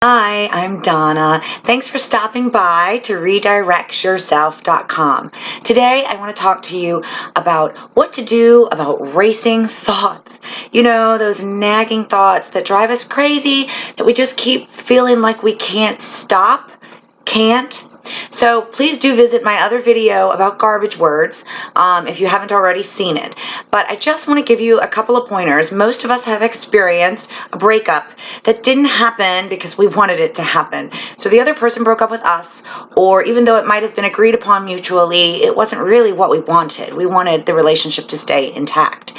Hi, I'm Donna. Thanks for stopping by to redirectyourself.com. Today, I want to talk to you about what to do about racing thoughts. You know, those nagging thoughts that drive us crazy, that we just keep feeling like we can't stop, can't. So please do visit my other video about garbage words if you haven't already seen it. But I just want to give you a couple of pointers. Most of us have experienced a breakup that didn't happen because we wanted it to happen. So the other person broke up with us, or even though it might have been agreed upon mutually, it wasn't really what we wanted. We wanted the relationship to stay intact.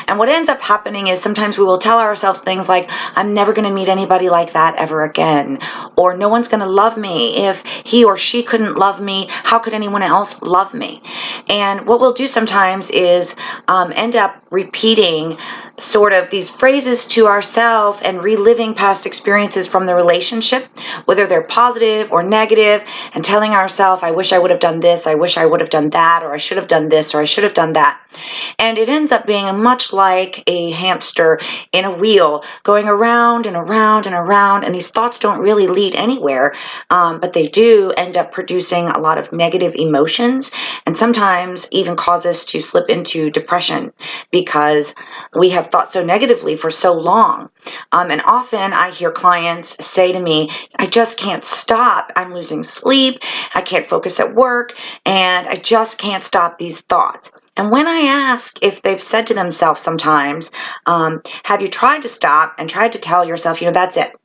And what ends up happening is sometimes we will tell ourselves things like, I'm never going to meet anybody like that ever again, or no one's going to love me. If he or she couldn't love me, how could anyone else love me? And what we'll do sometimes is end up repeating sort of these phrases to ourselves and reliving past experiences from the relationship, whether they're positive or negative, and telling ourselves, I wish I would have done this, I wish I would have done that, or I should have done this, or I should have done that. And it ends up being much like a hamster in a wheel, going around and around and around, and these thoughts don't really lead anywhere, but they do end up producing a lot of negative emotions, and sometimes even cause us to slip into depression because we have thought so negatively for so long. And often I hear clients say to me, I just can't stop. I'm losing sleep. I can't focus at work, and I just can't stop these thoughts. And when I ask if they've said to themselves sometimes, have you tried to stop and tried to tell yourself, that's it.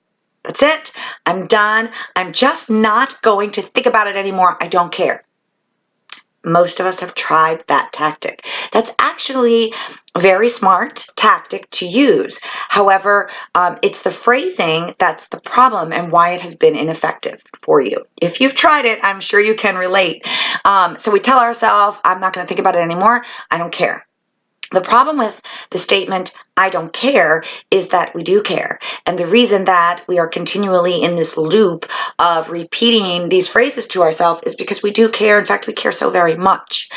That's it. I'm done. I'm just not going to think about it anymore. I don't care. Most of us have tried that tactic. That's actually a very smart tactic to use. However, it's the phrasing that's the problem and why it has been ineffective for you. If you've tried it, I'm sure you can relate. So we tell ourselves, I'm not going to think about it anymore. I don't care. The problem with the statement, I don't care, is that we do care. And the reason that we are continually in this loop of repeating these phrases to ourselves is because we do care. In fact, we care so very much.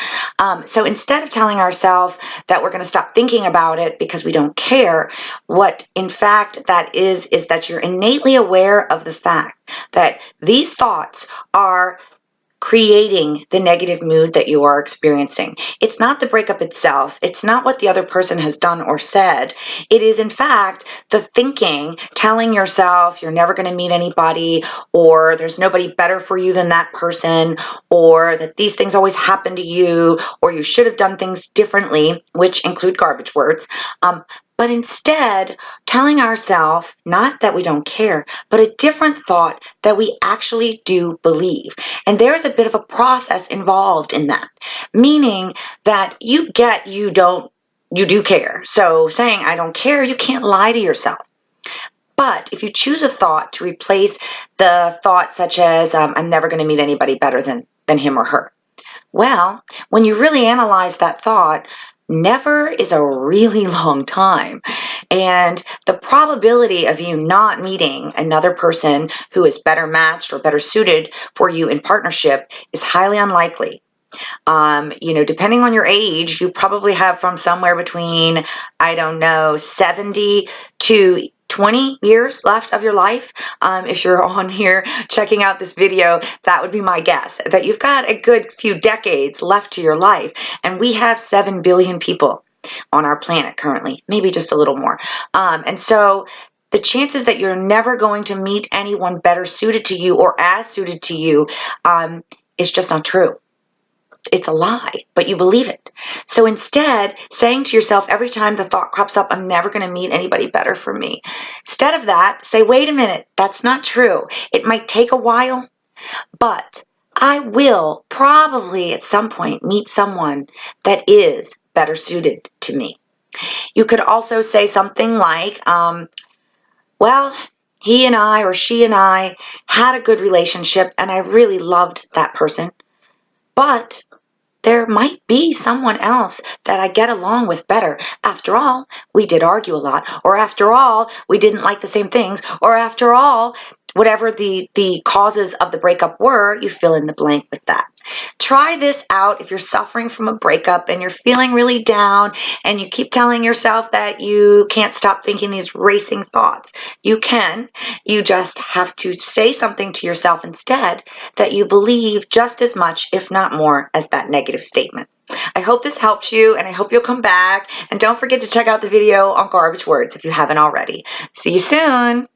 So instead of telling ourselves that we're going to stop thinking about it because we don't care, what in fact that is that you're innately aware of the fact that these thoughts are creating the negative mood that you are experiencing. It's not the breakup itself. It's not what the other person has done or said. It is, in fact, the thinking, telling yourself you're never going to meet anybody, or there's nobody better for you than that person, or that these things always happen to you, or you should have done things differently, which include garbage words. But instead, telling ourselves, not that we don't care, but a different thought that we actually do believe. And there's a bit of a process involved in that, meaning that you do care. So saying, I don't care, you can't lie to yourself. But if you choose a thought to replace the thought such as, I'm never going to meet anybody better than him or her. Well, when you really analyze that thought, never is a really long time. And the probability of you not meeting another person who is better matched or better suited for you in partnership is highly unlikely. Depending on your age, you probably have from somewhere between, 70 to 20 years left of your life. If you're on here checking out this video, that would be my guess, that you've got a good few decades left to your life. And we have 7 billion people on our planet currently, maybe just a little more. And so the chances that you're never going to meet anyone better suited to you or as suited to you is just not true. It's a lie, but you believe it. So instead, saying to yourself every time the thought crops up, I'm never going to meet anybody better for me. Instead of that, say, wait a minute, that's not true. It might take a while, but I will probably at some point meet someone that is better suited to me. You could also say something like, well, he and I or she and I had a good relationship and I really loved that person, but there might be someone else that I get along with better. After all, we did argue a lot, or after all, we didn't like the same things, or after all, whatever the causes of the breakup were, you fill in the blank with that. Try this out if you're suffering from a breakup and you're feeling really down and you keep telling yourself that you can't stop thinking these racing thoughts. You can. You just have to say something to yourself instead that you believe just as much, if not more, as that negative statement. I hope this helps you, and I hope you'll come back. And don't forget to check out the video on garbage words if you haven't already. See you soon.